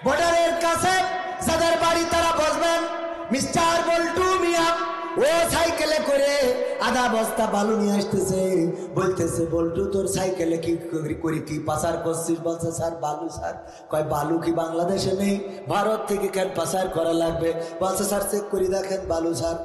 বর্ডারের কাছে যাদের বাড়ি তারা বসবেন। মিস্টার বল্টু মিয়া ও সাইকেলে করে আধা বস্তা বালু নিয়ে আসতেছে, বলতেছে বল্টু তোর সাইকেলে কি করি কি পাচার করছিস? বলছে স্যার বালু। স্যার কয় বালু কি বাংলাদেশে নেই? ভারত থেকে কেন পাচার করা লাগবে? বলছে স্যার চেক করে দেখেন বালু। স্যার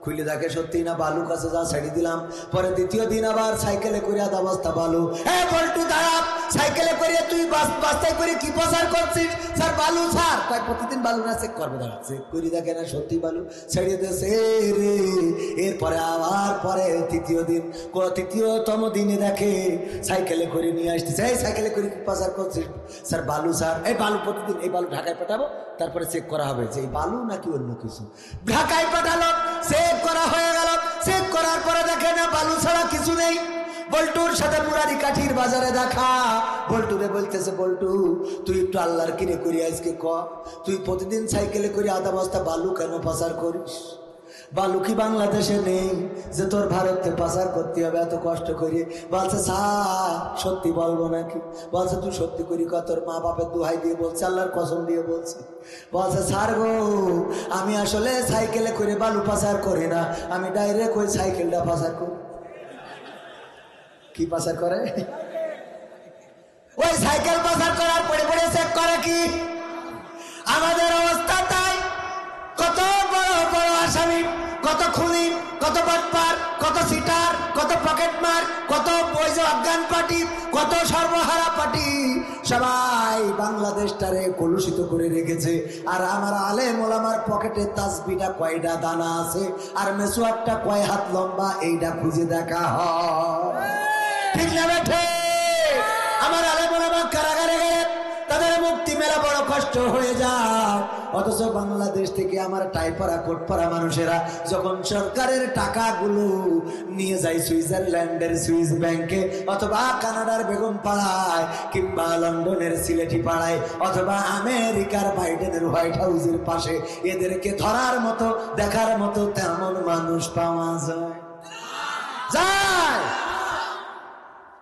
খুলে দেখে সত্যি না বালু, কাছে যা ছেড়ে দিলাম। পরে দ্বিতীয় দিন আবার সাইকেলে করে আধা বস্তা বালু। হ্যাঁ বল্টু দাঁড়া, সাইকেলে করে তুই বাস্তায় করে কি পাচার করছিস? স্যার বালু। স্যার কয় প্রতিদিন বালু না চেক করবে? দাঁড়া চেক করে দেখে না সত্যি বালু, ছেড়ে দিয়েছে রে। এরপরে আবার পরে তৃতীয়তম দিনে দেখে সাইকেলে করে নিয়ে আসতেছে। এই সাইকেলে করে কি পাচার করছিস? স্যার বালু। স্যার এই বালু প্রতিদিন এই বালু ঢাকায় পাঠাবো, তারপরে চেক করা হবে যে এই বালু নাকি অন্য কিছু। ঢাকায় পাঠালো, চেক করা হয়ে গেল। চেক করার পরে দেখে না বালু ছাড়া কিছু নেই। বল্টুর সাথে মুরারি কাঠির বাজারে দেখা। বল্টুরে বলতেছে বল্টু তুই একটু আল্লাহর কিনে করি আজকে ক, তুই প্রতিদিন সাইকেলে করে আধা বস্তা বালু কেন পাচার করিস? বালু কি বাংলাদেশে নেই যে তোর ভারতে পাচার করতে হবে এত কষ্ট করি? বলছে স্যার সত্যি বলবো নাকি? বলছে তুই সত্যি করি ক, তোর মা বাপের দোহাই দিয়ে বলছে, আল্লাহর কসম দিয়ে বলছি। বলছে স্যার গো আমি আসলে সাইকেলে করে বালু পাচার করি না, আমি ডাইরেক্ট ওই সাইকেলটা পাচার করি। কি পাচার করে? ওই সাইকেল পাচার করার পরে পরে চেক করে কি? আমাদের অবস্থা তাই। কত বড় বড় আসামি, কত খুনি, কত বাটপার, কত সিটার, কত পকেটমার, কত ওই যে আফগান পার্টি, কত সর্বহারা পার্টি, সবাই বাংলাদেশটারে কলুষিত করে রেখেছে। আর আমার আলেম ওলামার পকেটে তাসবিটা কয়টা দানা আছে আর মেসওয়াকটা কয় হাত লম্বা এইটা খুঁজে দেখা হয়। ঠিক না বেঠে? আমার আলেম ওলামা কারাগারে গেলে তাদের মুক্তি মেলা বড় কষ্ট হয়ে যায়। অথচ বাংলাদেশ থেকে আমার টাইপারা কোটপাড়া মানুষেরা যখন সরকারের টাকাগুলো নিয়ে যায় সুইজারল্যান্ডের সুইস ব্যাংকে, অথবা কানাডার বেগম পাড়ায়, কিংবা লন্ডনের সিলেটি পাড়ায়, অথবা আমেরিকার বাইডেনের হোয়াইট হাউসের পাশে, এদেরকে ধরার মতো দেখার মতো তেমন মানুষ পাওয়া যায়।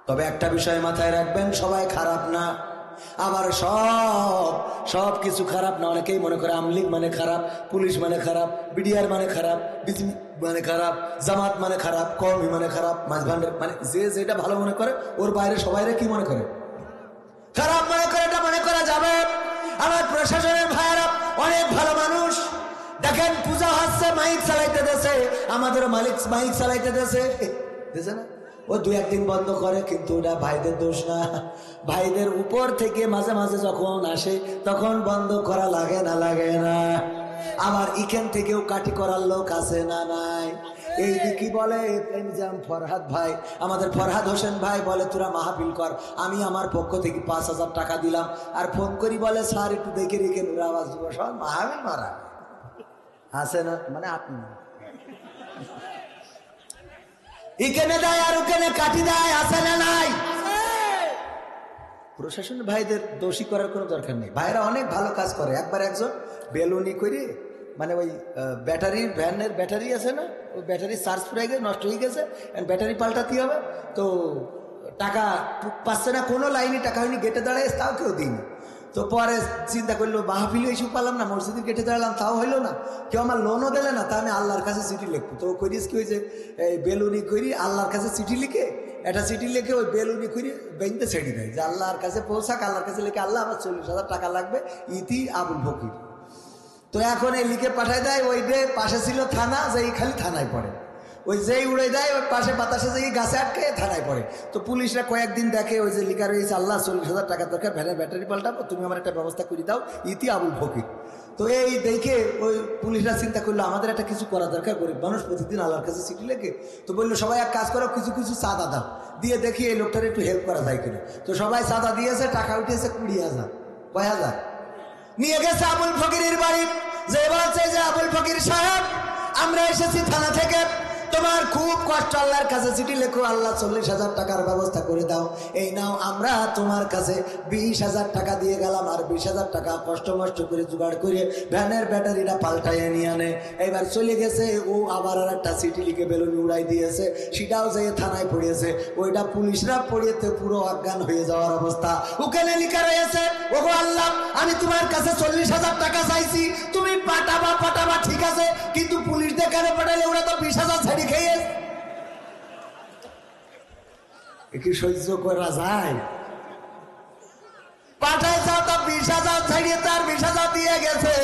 তবে একটা বিষয় মাথায় রাখবেন, সবাই খারাপ না, আবার সব কিছু খারাপ না। অনেকেই মনে করে আমলিগ মানে খারাপ, পুলিশ মানে খারাপ, বিডিআর মানে খারাপ, বিজেপি মানে খারাপ, জামাত মানে খারাপ, কওমি মানে খারাপ, মাঝভান্ডার মানে যে যেটা ভালো মনে করে ওর বাইরে সবাইরে কি মনে করে? খারাপ মনে করে। এটা মনে করা যাবে? আমার প্রশাসনের ভাইয়েরা অনেক ভালো মানুষ। দেখেন পূজা হচ্ছে, মাইক চালাইতে দেশে, আমাদেরও মালিক মাইক চালাইতে দেশে না, ও দু একদিন বন্ধ করে, কিন্তু ওটা ভাইদের দোষ না। ভাইদের উপর থেকে মাঝে মাঝে যখন আসে তখন বন্ধ করা লাগে না? লাগে না? আবার এখান থেকেও কাটি করার লোক আছে না নাই? এই কি বলে ফরহাদ ভাই, আমাদের ফরহাদ হোসেন ভাই বলে তোরা মাহফিল কর, আমি আমার পক্ষ থেকে 5,000 টাকা দিলাম। আর ফোন করি বলে স্যার একটু দেখে রেখে আওয়াজ দিব, সব মাহফিল মারা আছে না? মানে আপনি এখানে দেয় আর ওখানে কাটি দেয়, আছে না নাই? প্রশাসন ভাইদের দোষী করার কোনো দরকার নেই। ভাইরা অনেক ভালো কাজ করে। একবার একজন বেলুনি করে, মানে ওই ব্যাটারির ভ্যানের ব্যাটারি আছে না, ওই ব্যাটারি চার্জ ফুরাই গেছে, নষ্ট হয়ে গেছে, ব্যাটারি পাল্টাতে হবে, তো টাকা পাচ্ছে না, কোনো লাইনে টাকা হয়নি, গেটে দাঁড়ায় তাও কেউ দিইনি। তো পরে চিন্তা করলো মাহফিল এসে পারলাম না, মসজিদের গেটে দাঁড়ালাম তাও হইলো না, কেউ আমার লোনও দিলে না, তা আমি আল্লাহর কাছে চিঠি লিখবো। তো করিস কি হয়েছে, এই বেলুনি করি আল্লাহর কাছে চিঠি লিখে, একটা চিঠি লিখে ওই বেলুনি করি ব্যাংকে ছেড়ে দেয় যে আল্লাহর কাছে পৌঁছাক। আল্লাহর কাছে লিখে আল্লাহ আমার 40,000 টাকা লাগবে, ইতি আবুল ফকির। তো এখন এই লিখে পাঠায় দেয়। ওই যে পাশে ছিল থানা, যে খালি থানায় পড়ে, ওই যেই উড়ে দেয় ওই পাশে বাতাসে যে গাছে আটকে থানায় পড়ে। তো পুলিশরা কয়েকদিন দেখে ওই যে লিখা রয়েছে আল্লাহ 40,000 টাকা দরকার, ভ্যানের ব্যাটারি পাল্টাবো, তুমি আমার একটা ব্যবস্থা করে দাও, ইতি আবুল ফকির। তো এই দেখে ওই পুলিশরা চিন্তা করলো আমাদের একটা কিছু করা দরকার, গরিব মানুষ প্রতিদিন আল্লাহর কাছে চিঠি লেখে। তো বললো সবাই এক কাজ করো, কিছু কিছু চাঁদা দাও, দিয়ে দেখি এই লোকটার একটু হেল্প করা যায় কিনা। তো সবাই চাঁদা দিয়েছে, টাকা উঠিয়েছে 20,000, কয় হাজার নিয়ে গেছে আবুল ফকিরের বাড়ি। যে বলছে যে আবুল ফকির সাহেব আমরা এসেছি থানা থেকে, তোমার খুব কষ্ট, আল্লাহর কাছে চিঠি লেখো, আল্লাহ 40,000 টাকার ব্যবস্থা করে দাও। এই নাও, আমরা তোমার কাছে 20,000 টাকা দিয়ে গেলাম। আর 20,000 টাকা কষ্ট মষ্ট করে জোগাড় করে ভ্যানের ব্যাটারিটা পাল্টাইয়ে নিয়ে আনে। এবার চলে গেছে। ও আবার আর একটা চিঠি লিখে বেলুন উড়াই দিয়েছে, সেটাও যে থানায় পড়িয়েছে। ওইটা পুলিশরা পড়িয়েতে পুরো অজ্ঞান হয়ে যাওয়ার অবস্থা। ওখানে লিখা রয়েছে, ওগো আল্লাহ, আমি তোমার কাছে 40,000 টাকা চাইছি, তুমি পাঠাবা ঠিক আছে, কিন্তু পুলিশ দেখানে পাঠালে ওরা তো 20,000 ছাড়ি খেয়ে। কি সহ্য করা যায়? পাঠায় যাও তা 20,000 ছাড়িয়ে তার 20,000 দিয়ে গেছে,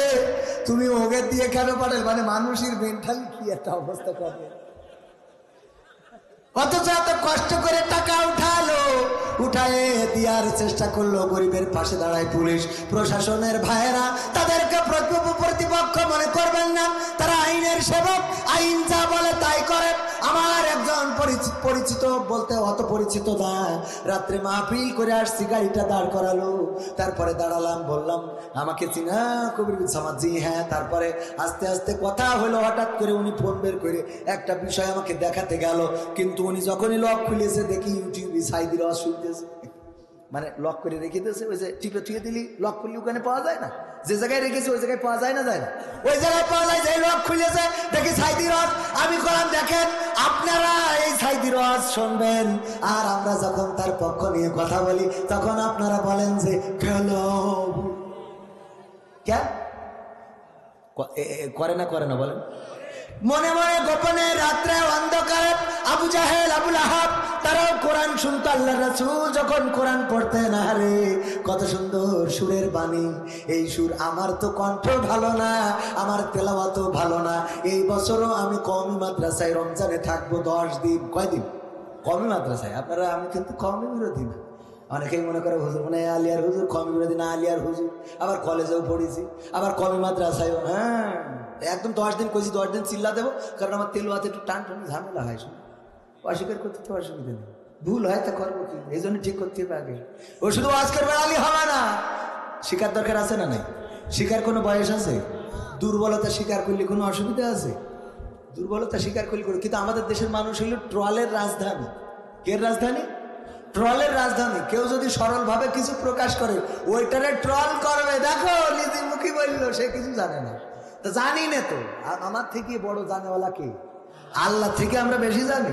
তুমি ওকে দিয়ে কেন পাঠাল? মানে মানুষের মেন্টাল কি একটা অবস্থা করবে। অথচ এত কষ্ট করে টাকা উঠালো, উঠায় দেওয়ার চেষ্টা করলো। গরিবের পাশে দাঁড়ায় পুলিশ প্রশাসনের ভাইয়েরা। তাদেরকে প্রতিপক্ষ মনে করবেন না, তারা আইনের সেবক, আইন যা বলে তাই করে। আমার একজন পরিচিত বলতে অত পরিচিত না, রাত্রে মাহফিল করে আসছি, গাড়িটা দাঁড় করালো। তারপরে দাঁড়ালাম, বললাম আমাকে চিনা কবির সামাদ? জি হ্যাঁ। তারপরে আস্তে আস্তে কথা হলো। হঠাৎ করে উনি ফোন বের করে একটা বিষয় আমাকে দেখাতে গেল, কিন্তু উনি যখনই লক খুলেছে দেখি ইউটিউবে সাইদির আওয়াজ শুনতেছে। মানে লক করে রেখে দিয়েছে, ওই যে টিপে থুয়ে দিলি লক খুললি ওখানে পাওয়া যায় না, যে জায়গায় রেখেছি ওই জায়গায় পাওয়া যায় না, যায় না, ওই জায়গায় পাওয়া যায়। যে লক খুলেছে দেখি সাইদির আওয়াজ। আমি কলাম, দেখেন আপনারা এই সাইদির আওয়াজ শুনবেন, আর আমরা যখন তার পক্ষ নিয়ে কথা বলি তখন আপনারা বলেন যে কেন করে না বলেন। মনে মনে গোপনে রাত্রে অন্ধকারে আবু জাহেল, আবুল আহাব তারাও কোরআন শুনতো। আল্লাহ রাসূল যখন কোরআন পড়তেন, আরে কত সুন্দর সুরের বাণী। এই সুর, আমার তো কণ্ঠ ভালো না, আমার তেলাওয়াতও ভালো না। এই বছরও আমি কওমি মাদ্রাসায় রমজানে থাকবো 10 দিন। কয়দিন? কওমি মাদ্রাসায়। আপনারা, আমি কিন্তু কওমি বিরোধী না। অনেকেই মনে করে হুজুর মানে আলিয়ার হুজুর, কওমি বিরোধী না, আলিয়ার হুজুর। আবার কলেজেও পড়েছি, আবার কওমি মাদ্রাসায়ও। হ্যাঁ, একদম 10 দিন কইছি, 10 দিন চিল্লা দেবো, কারণ আমার তেলওয়াতে একটু টান ঝামেলা হয়। শুনে অস্বীকার করতে তো অসুবিধা নেই, ভুল হয় তা করবো কি, এই জন্য ঠিক করতে হবে আগে। ও শুধু ওয়াজ করবে আলী হবে না, শিকার দরকার আছে না? নাই শিকার কোনো বয়স আছে? দুর্বলতা স্বীকার করলে কোনো অসুবিধা আছে? দুর্বলতা স্বীকার করলে করে। কিন্তু আমাদের দেশের মানুষ হইল ট্রলের রাজধানী। কের রাজধানী? ট্রলের রাজধানী। কেউ যদি সরলভাবে কিছু প্রকাশ করে ওইটারে ট্রল করবে। দেখো নিজে মুখী বললো, সে কিছু জানে না। তো জানি না তো, আমার থেকে বড় জানেওয়ালা কে? আল্লাহ থেকে আমরা বেশি জানি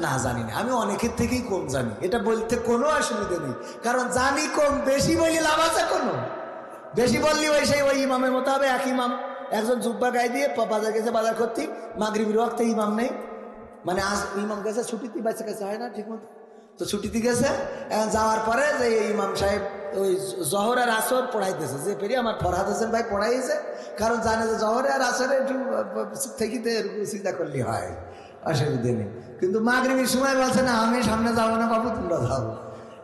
না? জানি না। আমি অনেকের থেকেই কম জানি, এটা বলতে কোনো অসুবিধা নেই, কারণ জানি কম। বেশি বললে লাভ আছে কোনো? বেশি বললি ওই সেই ওই ইমামের মতো হবে। এক ইমাম একজন জুব্বা গায়ে দিয়ে বাজার গেছে, বাজার করতে মাগরিবের ওয়াক্তে ইমাম নেই, মানে আজ ইমাম গেছে ছুটিতে, বাচ্চা কাছে হয় না ঠিক মতো, তো ছুটিতে গেছে। এখন যাওয়ার পরে যে ইমাম সাহেব ওই জহর আর আসর পড়াইতেছে, যে পেরিয়ে আমার ফরহাদ হোসেন ভাই পড়াইছে, কারণ জানে যে জহরে আর আসরে একটু থেকে চিন্তা করলে হয়, অসুবিধে নেই। কিন্তু মাগরিবের সময় বলছে না, আমি সামনে যাবো না বাবু, তোমরা যাবো।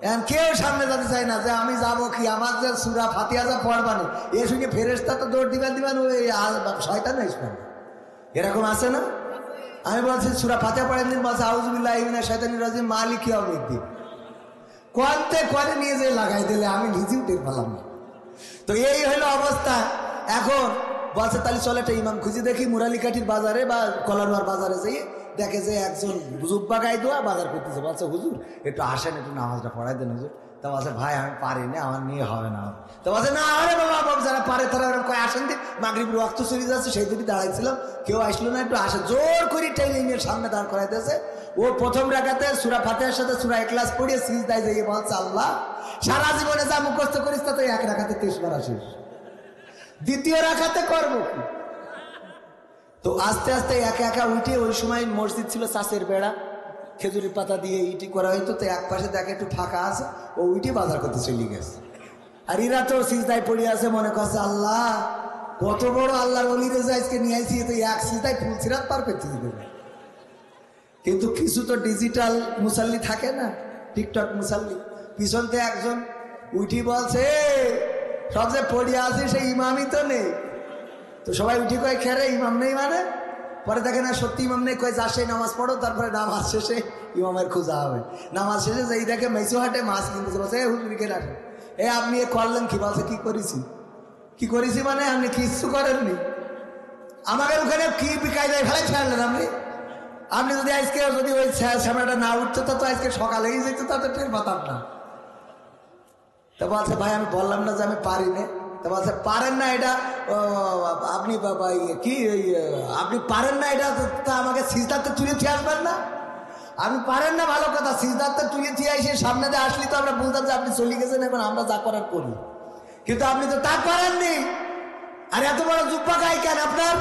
এখন কেউ সামনে যেতে চায় না, যে আমি যাবো কি, আমার যে সূরা ফাতিহা যা পড়বানো, এর সঙ্গে ফেরেশতা তো দৌড় দিবেন ওই শয়তান ইসলাম, এরকম আছে না? আমি বলছি সূরা ফাতিহা পড়েন দিন, বলছে আউযুবিল্লাহি মিনাশ শাইতানির রাজিম মালিকি ইয়াউমিদ্দিন। কোয়ান্তে করে নিয়ে যে লাগাই দিলে আমি নিজেও টের পেলাম না। তো এই হলো অবস্থা। এখন বলছে তাহলে চলে একটা ইমাম খুঁজে দেখি মুরালিকাঠির বাজারে বা কলারোয়ার বাজারে যাই, দেখে যে একজন জুব্বা গায়ে দোয়া বাজার করতেছে। বলছে হুজুর একটু আসেন, একটু নামাজটা পড়াই দেন হুজুর। তা বলছে ভাই আমি পারি না, আমার নিয়ে হবে না। তো বলছে না আরে বাবা, যারা পারে তারা এরকম কয় আসেন দিন, মাগরিবের ওয়াক্ত চলে যাচ্ছে, সেই দিনই দাঁড়াইছিলাম, কেউ আসলো না, একটু আসে। জোর করে টেনে নিয়ে সামনে দাঁড় করাই দিয়েছে। ও প্রথম রাকাতে সূরা ফাতিহার সাথে সূরা ইখলাস পড়িয়ে সিজদায় যাইয়ে বলছে আল্লাহ সারা জীবনে যা মুখস্থ করিস তা তো এক রাকাতে 30 বার আসিস, দ্বিতীয় রাকাতে করবো কি? তো আস্তে আস্তে একা একা উঠে, ওই সময় মসজিদ ছিল চাষের বেড়া, খেজুরি পাতা দিয়ে ইটি করা হইতো, তো এক পাশে দেখে একটু ফাঁকা আছে, ও উঠে বাজার করতে চলে গেছে। আর এরা তো সিজদায় পড়ে আছে, মনে করছে আল্লাহ কত বড় আল্লাহর ওলিরে যে আজকে নিয়ে আইছি, তো এক সিজদায় ফুল সিরাত পার করতে দিবে। কিন্তু কিছু তো ডিজিটাল মুসাল্লি থাকে না, টিকটক মুসাল্লি, পিছনতে একজন উঠি বলছে সব যে পড়িয়া আছে সেই ইমামই তো নেই। তো সবাই উঠি কয় খেরে ইমাম নেই মানে? পরে দেখে না সত্যি ইমাম নেই, কয় যা সেই নামাজ পড়ো, তারপরে নামাজ শেষে ইমামের খোঁজা হবে। নামাজ শেষে যেই দেখে মেসু হাটে মাছ কিনতেছে, বলছে হুজুরকে রাখেন, আপনি এ করলেন কি? বলছে কি করেছি মানে আপনি কিচ্ছু করেননি, আমাদের ওখানে কি বিকায় দেয় ফেলাই ছাড়লেন আপনি, আপনি যদি আজকে যদি ওই শ্যামাটা না উঠতো তো আজকে সকালেই যেত, তা তো টের পাতাম না। তা বলছে ভাই আমি বললাম না যে আমি পারি না। তা বলছে পারেন না এটা আপনি কি আপনি পারেন না এটা, তা আমাকে সিজদাতে তুলে দিয়ে আসবেন না। আপনি পারেন না ভালো কথা, সিজদাতে তুলে দিয়ে এসে সামনে দিয়ে আসলি তো আমরা বুঝতাম যে আপনি চলে গেছেন, এখন আমরা যা করার করি, কিন্তু আপনি তো তা করেননি। আর এত বড় জুব্বা গায়ে কেন আপনার?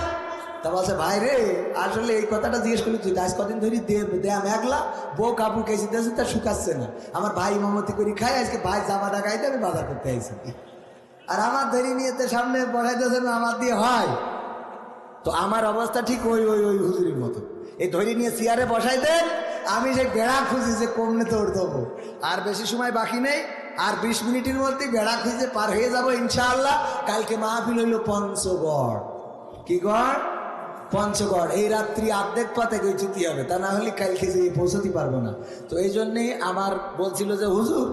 তা বলছে ভাই রে আসলে এই কথাটা জিজ্ঞেস করলি তুই, আজ কদিন ধরে দেয়া মেঘলা, বউ কাপড় কেসে দিয়েছে তা শুকাচ্ছে না, আমার ভাই ইমামতি করি খাই, আজকে ভাই জামাটা গাইতে আমি বাজার করতে আইছি, আর আমার ধরে নিয়ে সামনে বসাই দিয়েছেন আমার দিয়ে হয়। তো আমার অবস্থা ঠিক ওই ওই ওই হুজুরির মতো, এই ধরে নিয়ে চেয়ারে বসাই দেন, আমি সেই বেড়া খুঁজি যে কমনে তোড় দেবো। আর বেশি সময় বাকি নেই, আর 20 মিনিটের মধ্যে বেড়া খুঁজে পার হয়ে যাবো ইনশাআল্লাহ। কালকে মাহফিল হইল পঞ্চগড়, কি গড়? পঞ্চগড়। এই রাত্রি অর্ধেক পথে গেছি হবে, তা না হলে কালকে যে পৌঁছতে পারবো না। তো এই জন্যেই আমার বলছিল যে হুজুর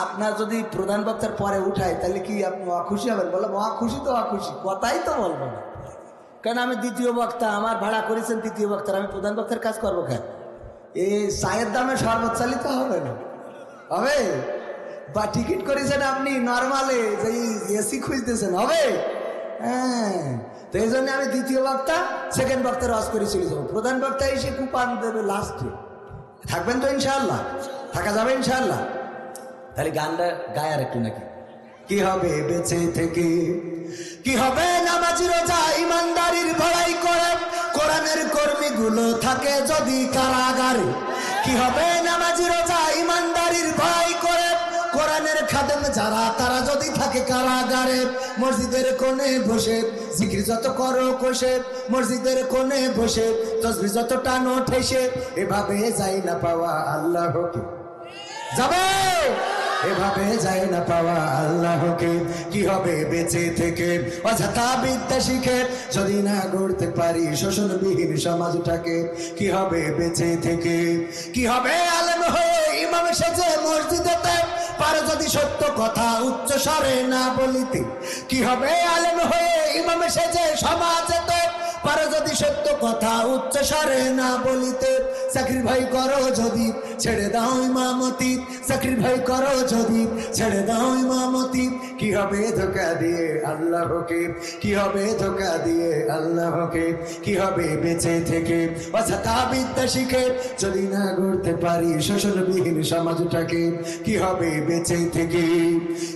আপনার যদি প্রধান বক্তার পরে উঠায় তাহলে কি আপনি অখুশি হবেন? বললাম অখুশি তো অখুশি, কথাই তো বলবো না, কারণ আমি দ্বিতীয় বক্তা, আমার ভাড়া করেছেন দ্বিতীয় বক্তার, আমি প্রধান বক্তার কাজ করবো কেন? এই চায়ের দামে শরবত চালিত হবে না, হবে? বা টিকিট করেছেন আপনি নর্মালে, যে এসি খুঁজতেছেন, হবে? হ্যাঁ, তো এই জন্য আমি দ্বিতীয় বক্তা সেকেন্ড বক্তার রস করে চলে যাবো, প্রধান বক্তা এসে কুপান দেবে লাস্টে। থাকবেন তো ইনশাআল্লাহ? থাকা যাবে ইনশাআল্লাহ? তাহলে গানটা গায় আর একটু নাকি। কি হবে বেঁচে থেকে, কি হবে নামাজি রোজা ইমানদারির ভয় করে, কোরআনের কর্মীগুলো থাকে যদি কারাগারে। কি হবে নামাজি রোজা ইমানদারির ভয় করে, কোরআনের খাদেম যারা তারা যদি থাকে কারাগারে। মসজিদের কোণে বসে জিকির যত করো কষে, মসজিদের কোণে বসে তসবিহ যত টানো ঠেসে, এভাবে যাই না পাওয়া আল্লাহকে, যাবে এভাবে যায় না পাওয়া আল্লাহকে। কি হবে বেঁচে থেকে অযথা বিদ্যা শিখে, যদি না গড়তে পারি শোষণবিহীন সমাজটাকে। কি হবে বেঁচে থেকে, কি হবে আলেম হয়ে ইমাম সেজে মসজিদেতে, পারে যদি সত্য কথা উচ্চ স্বরে না বলিতে। কি হবে আলেম হয়ে ইমাম সেজে সমাজেতে, পারে যদি সত্য কথা উচ্চ স্বরে না বলিতে। চাকরির ভয় করো যদি ছেড়ে দাও ইমামতি, চাকরির ভয় করো যদি ছেড়ে দাও ইমামতি। কি হবে ধোঁকা দিয়ে আল্লাহকে, কি হবে ধোঁকা দিয়ে আল্লাহকে। কি হবে বেঁচে থেকে অযথা বিদ্যা শিখে, যদি না গড়তে পারি শোষণবিহীন সমাজটাকে। কি হবে বেঁচে থেকে,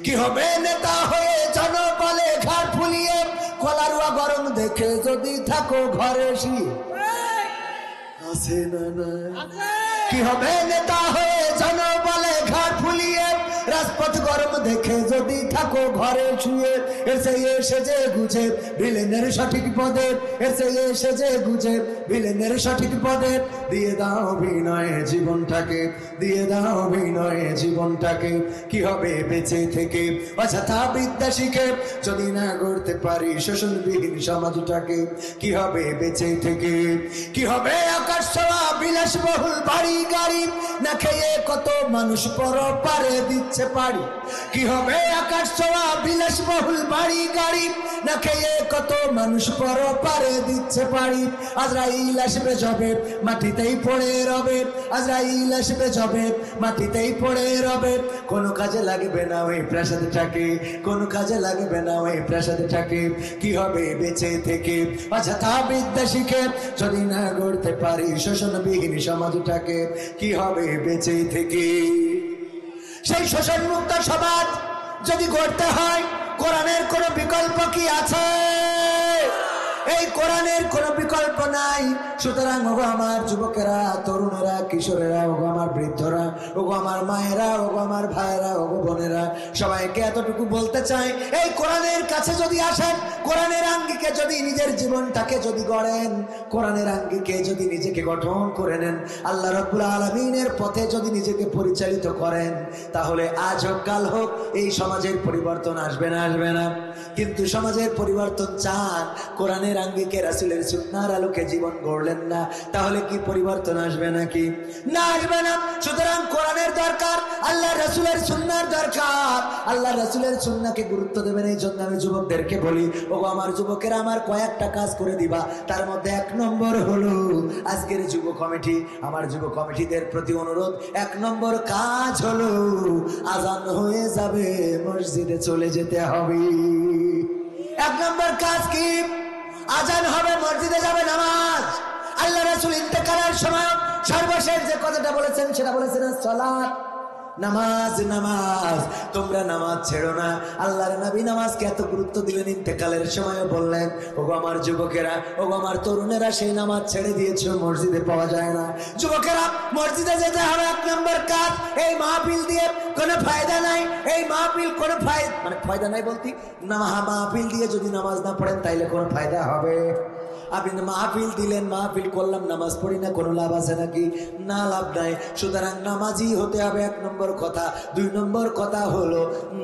কি হবে নেতা হয়ে জনবলে ঘাট ফুলিয়ে, কলারুয়া গরম দেখে যদি থাকো ঘরে শুয়ে। আছে না না, কি হবে নেতা হয়ে জনবলে ঘাট ফুলিয়ে, রাজপথ গরম দেখে যদি থাকো ঘরে শুয়ে। এসে সেজে গুজে ভিলেনের সঠিক পদে, এসে সেজে গুজে ভিলেনের সঠিক পদে। দিয়ে দাও বিনয়ে জীবনটাকে, দিয়ে দাও বিনয়ে জীবনটাকে। কি হবে বেঁচে থেকে অযথা বিদ্যা শিখে, যদি না গড়তে পারি শোষণবিহীন সমাজটাকে। কি হবে বেঁচে থেকে, কি হবে আকাশ ছোঁয়া বিলাসবহুল বাড়ি গাড়ি, না খেয়ে কত মানুষ পর পারে দিচ্ছে পারি। কি হবে আকাশ ছোঁয়া বিলাসবহুল বাড়ি গাড়ি, না খেয়ে কত মানুষ পর পারে দিচ্ছে পারি। আজরাইল আসবে যবে মাটিতেই পড়ে রবে, আজরাইল আসবে যবে মাটিতেই পড়ে রবে। কোনো কাজে লাগবে না ওই প্রাসাদটাকে, কোনো কাজে লাগবে না ওই প্রাসাদটাকে। কি হবে বেঁচে থেকে অযথা বিদ্যা শিখে, যদি না গড়তে পারি শোষণবিহীন সমাজটাকে। কি হবে বেঁচে থেকে, সেই শোষণ মুক্ত সমাজ যদি গড়তে হয় কোরআনের কোনো বিকল্প কি আছে? এই কোরআনের কোনো বিকল্প নাই। সুতরাং ওগো আমার যুবকেরা, তরুণেরা, কিশোরেরা, ওগো আমার বৃদ্ধরা, ওগো আমার মায়েরা, ওগো আমার ভাইয়েরা, ওগো বোনেরা, সবাইকে এতটুকু বলতে চাই, এই কোরআনের কাছে যদি আসেন, কোরআনের আঙ্গিকে যদি নিজের জীবনটাকে যদি গড়েন, কোরআনের আঙ্গিকে যদি নিজেকে গঠন করে নেন, আল্লাহ রাব্বুল আলামিনের পথে যদি নিজেকে পরিচালিত করেন, তাহলে আজ হোক কাল হোক এই সমাজের পরিবর্তন আসবে না? আসবে না? কিন্তু সমাজের পরিবর্তন চান, কোরআনের ইসলামের আঙ্গিকে রাসূলের সুন্নাহর আলোকে জীবন গড়লেন না, তাহলে কি পরিবর্তন আসবে নাকি? না, আসবে না। সুতরাং কোরআনের দরকার, আল্লাহর রাসূলের সুন্নাহর দরকার। আল্লাহর রাসূলের সুন্নাহকে গুরুত্ব দেবেন। এই জন্য আমি যুবকদেরকে বলি, ওগো আমার যুবকেরা, আমার কয়েকটা কাজ করে দিবা। তার মধ্যে 1 নম্বর হলো আজকের যুব কমিটি, আমার যুব কমিটিদের প্রতি অনুরোধ, 1 নম্বর কাজ হলো আজান হয়ে যাবে, মসজিদে চলে যেতে হবে। 1 নম্বর কাজ কি? আজান হবে, মসজিদে যাবে, নামাজ। আল্লাহ রাসূল ইন্তেকালের সময় সর্বশেষ যে কথাটা বলেছেন সেটা বলেছেন সালাত, নামাজ। নামাজ, তোমরা নামাজ ছেড়ো না। আল্লাহর নবী নামাজকে এত গুরুত্ব দিলেন, ইন্তেকালের সময় বললেন, ওগো আমার যুবকেরা, ওগো আমার তরুণেরা, সেই নামাজ ছেড়ে দিয়েছো, মসজিদে পাওয়া যায় না। যুবকেরা, মসজিদে যেতে হবে। 1 নম্বর কাজ। এই মাহফিল দিয়ে কোনো ফায়দা নাই। এই মাহফিল কোনো ফায়দা নাই বলতে না, মাহফিল দিয়ে যদি নামাজ না পড়েন তাইলে কোনো ফায়দা হবে? আপনি মাহফিল দিলেন, মাহফিল করলাম, নামাজ পড়ি না, কোনো লাভ আছে নাকি? না, লাভ নাই। সুতরাং নামাজি হতে হবে, 1 নম্বর কথা। 2 নম্বর কথা হলো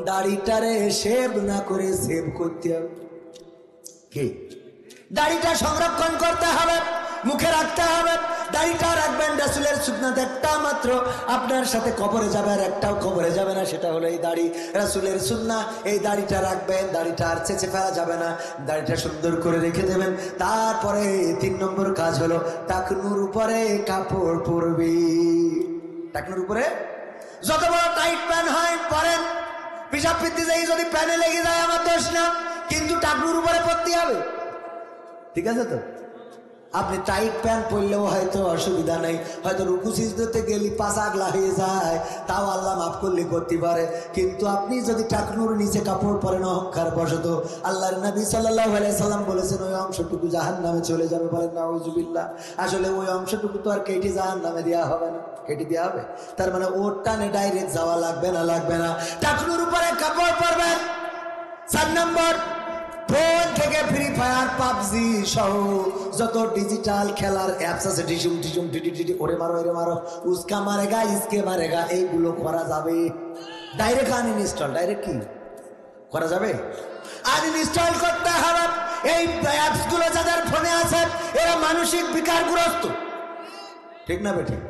দাড়িটারে শেভ না করে সেভ করতে হবে। কি? দাড়িটা সংরক্ষণ করতে হবে, মুখে রাখতে হবে। দাড়িটা রাখবেন রাসূলের সুন্নাত একটা মাত্র, আপনার সাথে কবরে যাবে আর একটাও কবরে যাবে না, সেটা হলো এই দাড়ি, রাসূলের সুন্নাহ। এই দাড়িটা রাখবেন, দাড়িটা আর চেঁচে ফেলা যাবে না, দাড়িটা সুন্দর করে রেখে দেবেন। তারপরে 3 নম্বর কাজ হলো টাকনুর উপরে কাপড় পরবি। টাকনুর উপরে যত বড় টাইট প্যান্ট হয় পরেন, পিসাব পিত্তি যাই যদি প্যানে লেগে যায় আমার দোষ না, কিন্তু টাকনুর উপরে পরতে হবে। ঠিক আছে তো? আপনি টাইট প্যান্ট পরলেও হয়তো অসুবিধা নেই, হয়তো রুকু সিজদাতে গেলে পাছাগলা হয়ে যায়, তাও আল্লাহ মাফ করলে করতে পারে। কিন্তু আপনি যদি টাকনুর নিচে কাপড় পরেন অহংকার বশত, আল্লাহর নবী সাল্লাল্লাহু আলাইহি সাল্লাম বলেছেন ওই অংশটুকু জাহান্নামে চলে যাবে। বলেন নাউজুবিল্লাহ। আসলে ওই অংশটুকু তো আর কেটে জাহান্নামে দেওয়া হবে না, কেটে দেওয়া হবে? তার মানে ওর টানে ডাইরেক্ট যাওয়া লাগবে না, লাগবে না। টাকনুর উপরে কাপড় পরবেন। 4 নম্বর, ফোন থেকে ফ্রি ফায়ার, পাবজি সহ যত ডিজিটাল খেলার অ্যাপস আছে, টিসুম টিসুম টিটি, ওরে মারো এরে মারো, উসকা মারেগা ইসকে মারেগা, এইগুলো করা যাবে ডাইরেক্ট আনইনস্টল। ডাইরেক্ট কি করা যাবে? আনইনস্টল করতে হবে। এই অ্যাপসগুলো যাদের ফোনে আছে এরা মানসিক বিকারগ্রস্ত। ঠিক না বেঠিক?